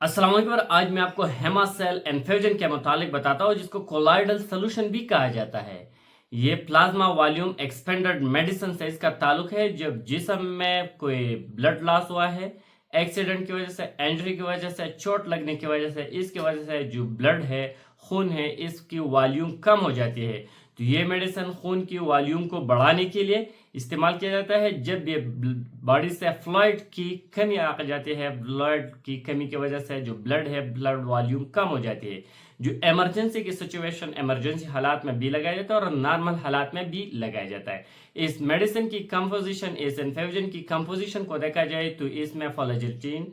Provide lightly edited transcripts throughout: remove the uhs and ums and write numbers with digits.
अस्सलाम वालेकुम। आज मैं आपको हेमासेल इन्फ्यूजन के मुतालिक बताता हूँ, जिसको कोलाइडल सोल्यूशन भी कहा जाता है। ये प्लाज्मा वॉल्यूम एक्सपेंडेड मेडिसिन से इसका ताल्लुक है। जब जिस्म में कोई ब्लड लॉस हुआ है, एक्सीडेंट की वजह से, इंजरी की वजह से, चोट लगने की वजह से, इसकी वजह से जो ब्लड है, खून है, इसकी वॉल्यूम कम हो जाती है। तो ये मेडिसिन खून की वॉल्यूम को बढ़ाने के लिए इस्तेमाल किया जाता है। जब ये बॉडी से फ्लूइड की कमी आ जाती है, ब्लड की कमी की वजह से जो ब्लड है, ब्लड वॉल्यूम कम हो जाती है, जो इमरजेंसी की सिचुएशन, इमरजेंसी हालात में भी लगाया जाता है और नॉर्मल हालात में भी लगाया जाता है। इस मेडिसिन की कंपोजिशन, इस इन्फ्यूजन की कंपोजिशन को देखा जाए तो इसमें फ्लोजेस्टिन,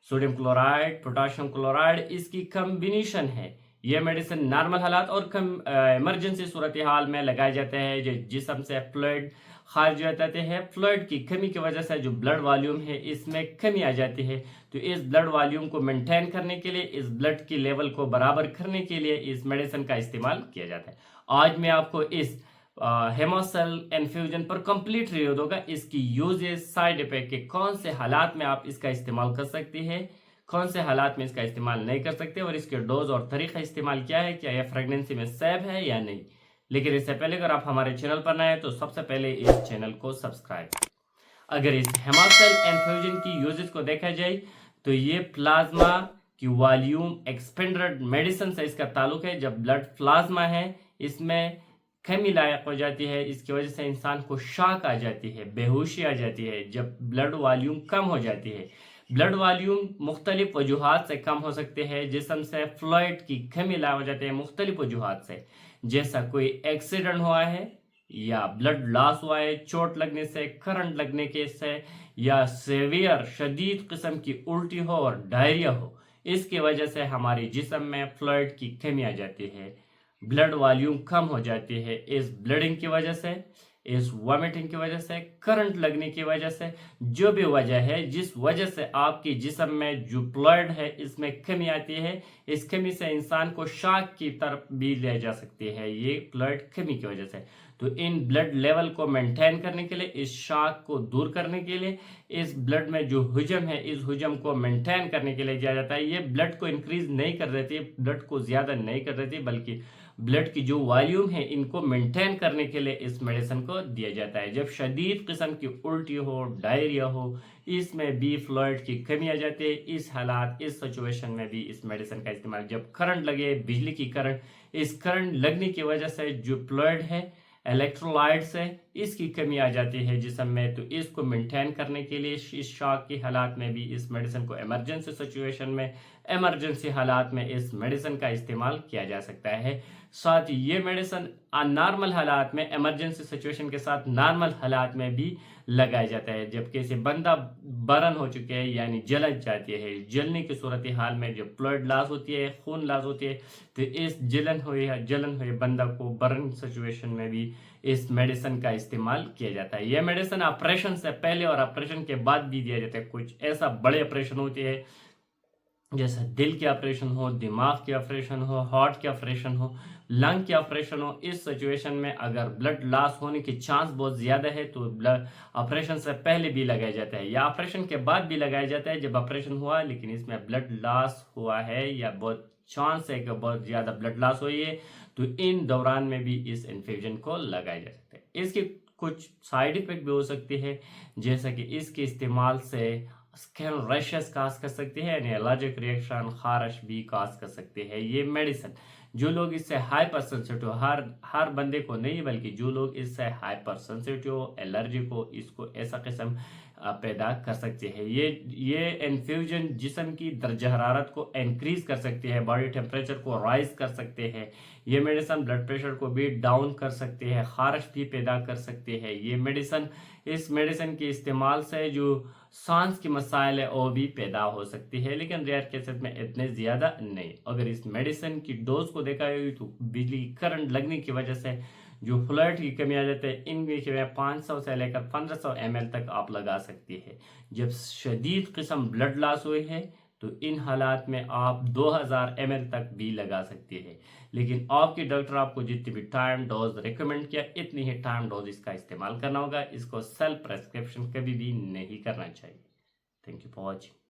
सोडियम क्लोराइड, पोटाशियम क्लोराइड, इसकी कम्बिनेशन है। ये मेडिसिन नॉर्मल हालात और कम इमरजेंसी सूरत हाल में लगाए जाते हैं। जो जिस्म से फ्लूइड खारिज हो जाते हैं, फ्लूइड की कमी की वजह से जो ब्लड वॉल्यूम है, इसमें कमी आ जाती है। तो इस ब्लड वॉल्यूम को मेंटेन करने के लिए, इस ब्लड की लेवल को बराबर करने के लिए इस मेडिसिन का इस्तेमाल किया जाता है। आज मैं आपको इस हेमोसेल इन्फ्यूजन पर कंप्लीट रिव्यू दूंगा। इसकी यूजेस, साइड इफेक्ट के कौन से हालात में आप इसका इस्तेमाल कर सकते हैं, कौन से हालात में इसका इस्तेमाल नहीं कर सकते, और इसके डोज और तरीका इस्तेमाल क्या है, क्या यह प्रेगनेंसी में सेफ है या नहीं। लेकिन इससे पहले अगर आप हमारे चैनल पर नए हैं तो सबसे पहले इस चैनल को सब्सक्राइब। अगर इस हेमासेल इन्फ्यूजन की यूजेस को देखा जाए तो ये प्लाज्मा की वॉल्यूम एक्सपेंडेड मेडिसिन से इसका ताल्लुक है। जब ब्लड प्लाज्मा है, इसमें कमी लायक हो जाती है, इसकी वजह से इंसान को शॉक आ जाती है, बेहोशी आ जाती है। जब ब्लड वॉल्यूम कम हो जाती है, ब्लड वॉल्यूम मुख्तलिफ वजूहात से कम हो सकते हैं। जिस्म से फ्लूइड की कमी ला हो जाती है मुख्तलिफ वजूहात से, जैसा कोई एक्सीडेंट हुआ है, या ब्लड लॉस हुआ है, चोट लगने से, करंट लगने के से, या सेवियर शदीद किस्म की उल्टी हो और डायरिया हो। इसकी वजह से हमारे जिस्म में फ्लूइड की कमी आ जाती है, ब्लड वॉल्यूम कम हो जाती है। इस ब्लीडिंग की वजह से, इस वॉमिटिंग की वजह से, करंट लगने की वजह से, जो भी वजह है, जिस वजह से आपकी जिस्म में जो ब्लड है इसमें कमी आती है, इस कमी से इंसान को शॉक की तरफ भी ले जा सकती है, ये ब्लड कमी की वजह से। तो इन ब्लड लेवल को मेंटेन करने के लिए, इस शॉक को दूर करने के लिए, इस ब्लड में जो हुजम है, इस हुजम को मेंटेन करने के लिए दिया जाता है। ये ब्लड को इंक्रीज नहीं कर देती, ब्लड को ज्यादा नहीं कर देती, बल्कि ब्लड की जो वॉल्यूम है, इनको मेंटेन करने के लिए इस मेडिसिन को दिया जाता है। जब शदीद किस्म की उल्टी हो, डायरिया हो, इसमें भी फ्लूइड की कमी आ जाती है। इस हालात, इस सिचुएशन में भी इस मेडिसिन का इस्तेमाल, जब करंट लगे, बिजली की करंट, इस करंट लगने की वजह से जो फ्लूइड है, इलेक्ट्रोलाइट्स है, इसकी कमी आ जाती है जिस्म में। तो इसको मेंटेन करने के लिए इस शॉक की हालात में भी इस मेडिसिन को, इमरजेंसी सिचुएशन में, इमरजेंसी हालात में इस मेडिसिन का इस्तेमाल किया जा सकता है। साथ ही ये मेडिसिन नॉर्मल हालात में, इमरजेंसी सिचुएशन के साथ नॉर्मल हालात में भी लगाया जाता है। जब किसी बंदा बर्न हो चुके हैं, यानी जल जाती है, जलने की सूरत हाल में जो ब्लड लॉस होती है, खून लॉस होती है, तो इस जलन हुए बंदा को बर्न सिचुएशन में भी इस मेडिसिन का इस्तेमाल किया जाता है। यह मेडिसिन ऑपरेशन से पहले और ऑपरेशन के बाद भी दिया जाता है। कुछ ऐसा बड़े ऑपरेशन होते हैं, जैसे दिल के ऑपरेशन हो, दिमाग के ऑपरेशन हो, हार्ट के ऑपरेशन हो, लंग के ऑपरेशन हो, इस सिचुएशन में अगर ब्लड लॉस होने की चांस बहुत ज़्यादा है तो ब्लड ऑपरेशन से पहले भी लगाया जाता है, या ऑपरेशन के बाद भी लगाया जाता है जब ऑपरेशन हुआ लेकिन इसमें ब्लड लॉस हुआ है, या बहुत चांस है कि बहुत ज़्यादा ब्लड लॉस हुई है, तो इन दौरान में भी इस इन्फ्यूजन को लगाया जा सकता है। इसके कुछ साइड इफेक्ट भी हो सकते हैं, जैसा कि इसके इस्तेमाल से स्किन रैशेस काज कर सकती है, यानी एलर्जिक रिएक्शन, खारिश भी काज कर सकते हैं ये मेडिसिन। जो लोग इससे हाइपर सेंसिटिव, हर बंदे को नहीं, बल्कि जो लोग इससे हाइपर सेंसिटिव, एलर्जी को, इसको ऐसा किस्म पैदा कर सकते हैं। ये इन्फ्यूजन जिस्म की दर्जा हरारत को इंक्रीज कर सकती है, बॉडी टेम्परेचर को राइज कर सकते हैं। ये मेडिसिन ब्लड प्रेशर को भी डाउन कर सकते हैं, खारिश भी पैदा कर सकते हैं ये मेडिसिन। इस मेडिसिन के इस्तेमाल से जो सांस की मसाइल है वो भी पैदा हो सकती है, लेकिन रेयर केसेस में इतने ज़्यादा नहीं। अगर इस मेडिसिन की डोज को देखा जाए तो बिजली करंट लगने की वजह से जो फ्लूइड की कमी आ जाती है, इनकी कमी 500 से लेकर 1500 ml तक आप लगा सकती है। जब शदीद किस्म ब्लड लॉस हुए है तो इन हालात में आप 2000 ml तक भी लगा सकती है, लेकिन आपके डॉक्टर आपको जितनी भी टाइम डोज रिकमेंड किया, इतनी ही टाइम डोज इसका इस्तेमाल करना होगा। इसको सेल्फ प्रेस्क्रिप्शन कभी भी नहीं करना चाहिए। Thank you for watching.